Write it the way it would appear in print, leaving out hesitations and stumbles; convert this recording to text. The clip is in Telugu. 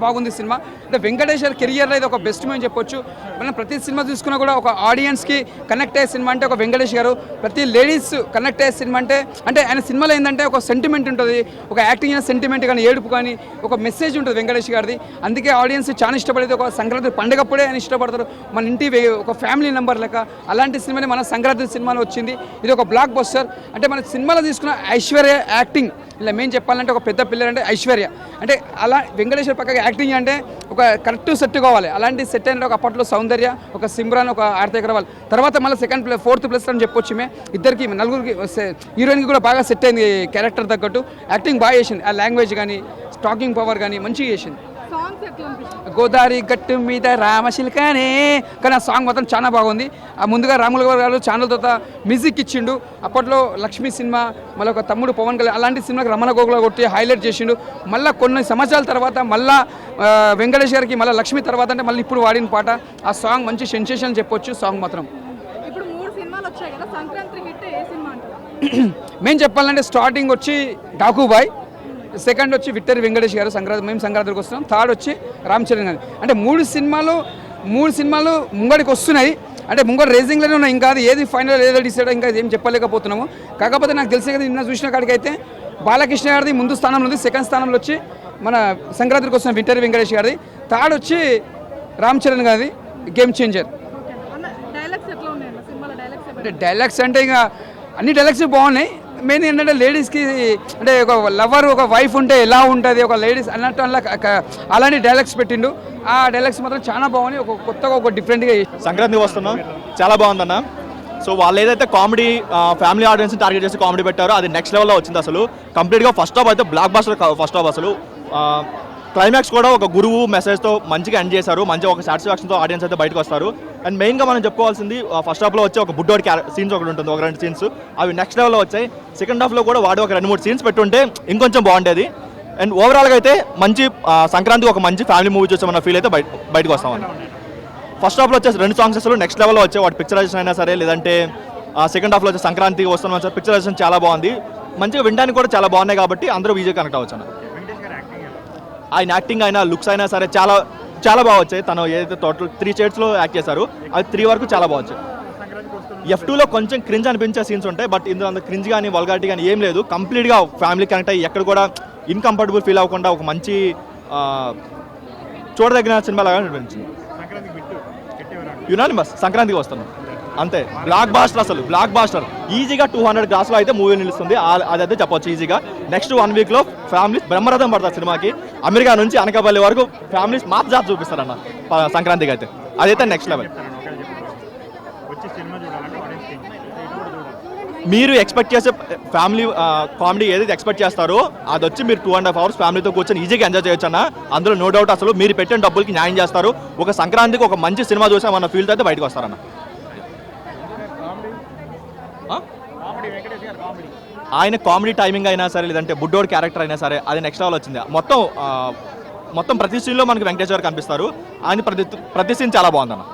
బాగుంది సినిమా. అంటే వెంకటేశ్వర కెరియర్లో ఇది ఒక బెస్ట్ మూవీ అని చెప్పొచ్చు. మనం ప్రతి సినిమా చూసుకున్నా కూడా ఒక ఆడియన్స్కి కనెక్ట్ అయ్యే సినిమా అంటే ఒక వెంకటేష్ గారు, ప్రతి లేడీస్ కనెక్ట్ అయ్యే సినిమా అంటే ఆయన సినిమాలో ఏంటంటే ఒక సెంటిమెంట్ ఉంటుంది, ఒక యాక్టింగ్ అయిన సెంటిమెంట్ కానీ, ఏడుపు కానీ, ఒక మెసేజ్ ఉంటుంది వెంకటేష్ గారిది. అందుకే ఆడియన్స్ చాలా ఇష్టపడేది. ఒక సంక్రాంతి పండుగప్పుడే ఆయన ఇష్టపడతారు. మన ఇంటి ఒక ఫ్యామిలీ నెంబర్ లెక్క అలాంటి సినిమాని మన సంక్రాంతి సినిమాలో వచ్చింది. ఇది ఒక బ్లాక్ బస్టర్. అంటే మన సినిమాలో తీసుకున్న ఐశ్వర్య యాక్టింగ్, ఇలా మేము చెప్పాలంటే ఒక పెద్ద పిల్లర్ అంటే ఐశ్వర్య. అంటే అలా వెంకటేశ్వర పక్కకి యాక్టింగ్ అంటే ఒక కరెక్ట్ సెట్ కావాలి. అలాంటి సెట్ అంటే ఒక అప్పట్లో సౌందర్య, ఒక సిమ్రాన్, ఒక ఆర్తి అగర్వాల్, తర్వాత మళ్ళీ ఫోర్త్ ప్లేస్ అని చెప్పొచ్చు. ఇద్దరికి నలుగురికి హీరోయిన్కి కూడా బాగా సెట్ అయింది క్యారెక్టర్ తగ్గట్టు. యాక్టింగ్ బాగా చేసింది. ఆ లాంగ్వేజ్ కానీ, టాకింగ్ పవర్ కానీ మంచిగా చేసింది. గోదావరి గట్టు మీద రామశిల్కానే కానీ ఆ సాంగ్ మాత్రం చాలా బాగుంది. ముందుగా రాముల గారు ఛానల్ తర్వాత మ్యూజిక్ ఇచ్చిండు. అప్పట్లో లక్ష్మీ సినిమా, మళ్ళీ ఒక తమ్ముడు పవన్ కళ్యాణ్ అలాంటి సినిమాకి రమణ గోగుల కొట్టి హైలైట్ చేసిండు. మళ్ళీ కొన్ని సంవత్సరాల తర్వాత మళ్ళీ వెంకటేష్ గారికి మళ్ళీ లక్ష్మి తర్వాత అంటే మళ్ళీ ఇప్పుడు వాడిన పాట. ఆ సాంగ్ మంచి సెన్సేషన్ చెప్పొచ్చు. సాంగ్ మాత్రం మేము చెప్పాలంటే స్టార్టింగ్ వచ్చి డాకుబాయ్, సెకండ్ వచ్చి విక్టరీ వెంకటేష్ గారు మేము సంక్రాంతికి వస్తున్నాం, థర్డ్ వచ్చి రామ్ చరణ్ గారు. అంటే మూడు సినిమాలు ముంగడికి వస్తున్నాయి. అంటే ముంగడు రేసింగ్లోనే ఉన్నాయి. ఇంకా అది ఏది ఫైనల్ ఏదో డిసైడ్ ఇంకా ఏం చెప్పలేకపోతున్నాము. కాకపోతే నాకు తెలిసిన కదా నిన్న చూసిన కాడికి అయితే బాలకృష్ణ గారిది ముందు స్థానంలో ఉంది, సెకండ్ స్థానంలో వచ్చి మన సంక్రాంతికి వస్తున్న విక్టరీ వెంకటేష్ గారిది, థర్డ్ వచ్చి రామ్ చరణ్ గారిది గేమ్ చేంజర్. అంటే డైలాగ్స్ అంటే ఇంకా అన్ని డైలాగ్స్ బాగున్నాయి. మెయిన్ ఏంటంటే లేడీస్కి అంటే ఒక లవర్, ఒక వైఫ్ ఉంటే ఎలా ఉంటుంది ఒక లేడీస్ అన్నట్టు అలాంటి డైలాగ్స్ పెట్టిండు. ఆ డైలాగ్స్ మాత్రం చాలా బాగున్నాయి. ఒక కొత్తగా ఒక డిఫరెంట్గా సంక్రాంతి వస్తున్నాం, చాలా బాగుందన్న. సో వాళ్ళు ఏదైతే కామెడీ ఫ్యామిలీ ఆడియన్స్ని టార్గెట్ చేసి కామెడీ పెట్టారో అది నెక్స్ట్ లెవెల్లో వచ్చింది. అసలు కంప్లీట్గా ఫస్ట్ హాఫ్ అయితే బ్లాక్ బాస్టర్ ఫస్ట్ హాఫ్. అసలు క్లైమాక్స్ కూడా ఒక గురువు మెసేజ్తో మంచిగా ఎండ్ చేశారు. మంచిగా ఒక సాటిస్ఫాక్షన్తో ఆడియన్స్ అయితే బయటకు వస్తారు. అండ్ మెయిన్గా మనం చెప్పుకోవాల్సింది ఫస్ట్ హాఫ్లో వచ్చే ఒక బుడ్డోడి సీన్స్ ఒకటి ఉంటుంది, ఒక 2 సీన్స్ అవి నెక్స్ట్ లెవెల్లో వచ్చాయి. సెకండ్ హాఫ్లో కూడా వాడు ఒక 2-3 సీన్స్ పెట్టుంటే ఇంకొంచెం బాగుండేది. అండ్ ఓవరాల్గా అయితే మంచి సంక్రాంతికి ఒక మంచి ఫ్యామిలీ మూవీ చూసామన్న ఫీల్ అయితే బయటకు వస్తామని. ఫస్ట్ హాఫ్లో వచ్చేసి 2 సాంగ్స్ అసలు నెక్స్ట్ లెవెల్లో వచ్చాయి. వాటి పిక్చరైజేషన్ అయినా సరే, లేదంటే సెకండ్ హాఫ్లో వచ్చే సంక్రాంతికి వస్తున్నాం సార్ పిక్చరైజేషన్ చాలా బాగుంది. మంచిగా వినడానికి కూడా చాలా బాగున్నాయి కాబట్టి అందరూ ఈజీగా కనెక్ట్ అవ్వచ్చు అన్న. ఆయన యాక్టింగ్ అయినా లుక్స్ అయినా సరే చాలా చాలా బాగా వచ్చాయి. తను ఏదైతే టోటల్ 3 షేడ్స్లో యాక్ట్ చేశారు అది 3 వరకు చాలా బాగా వచ్చాయి. F2లో కొంచెం క్రింజ్ అనిపించే సీన్స్ ఉంటాయి, బట్ ఇందులో అంత క్రింజ్ కానీ వల్గారిటీ కానీ ఏం లేదు. కంప్లీట్గా ఫ్యామిలీ కనెక్ట్ అయ్యి ఎక్కడ కూడా ఇన్కంఫర్టబుల్ ఫీల్ అవ్వకుండా ఒక మంచి చూడదగిన సినిమా లాగా అనిపించింది. యునానిమస్ సంక్రాంతికి వస్తున్నాం అంతే. బ్లాక్ బాస్టర్, అసలు బ్లాక్ బాస్టర్. ఈజీగా 200 గ్రాస్లో అయితే మూవీ నిలుస్తుంది, అదైతే చెప్పొచ్చు ఈజీగా. నెక్స్ట్ 1 వీక్లో ఫ్యామిలీస్ బ్రహ్మరథం పడతారు సినిమాకి. అమెరికా నుంచి అనకాపల్లి వరకు ఫ్యామిలీస్ మాస్ జాబ్ చూపిస్తారన్న సంక్రాంతికి అయితే. అదైతే నెక్స్ట్ లెవెల్. మీరు ఎక్స్పెక్ట్ చేసే ఫ్యామిలీ కామెడీ ఏదైతే ఎక్స్పెక్ట్ చేస్తారో అది వచ్చి మీరు 2.5 hours ఫ్యామిలీతో కూర్చొని ఈజీగా ఎంజాయ్ చేయొచ్చు అన్న. అందులో నో డౌట్. అసలు మీరు పెట్టిన డబ్బులకి న్యాయం చేస్తారు. ఒక సంక్రాంతికి ఒక మంచి సినిమా చూసామన్న ఫీల్తో అయితే బయటకు వస్తారన్న. ఆయన కామెడీ టైమింగ్ అయినా సరే, లేదంటే బుడ్డోడ్ క్యారెక్టర్ అయినా సరే అది నెక్స్ట్ లెవెల్ వచ్చింది. మొత్తం ప్రతి సీన్లో మనకి వెంకటేష్ గారు కనిపిస్తారు. ఆయన ప్రతి సీన్ చాలా బాగుందన్న.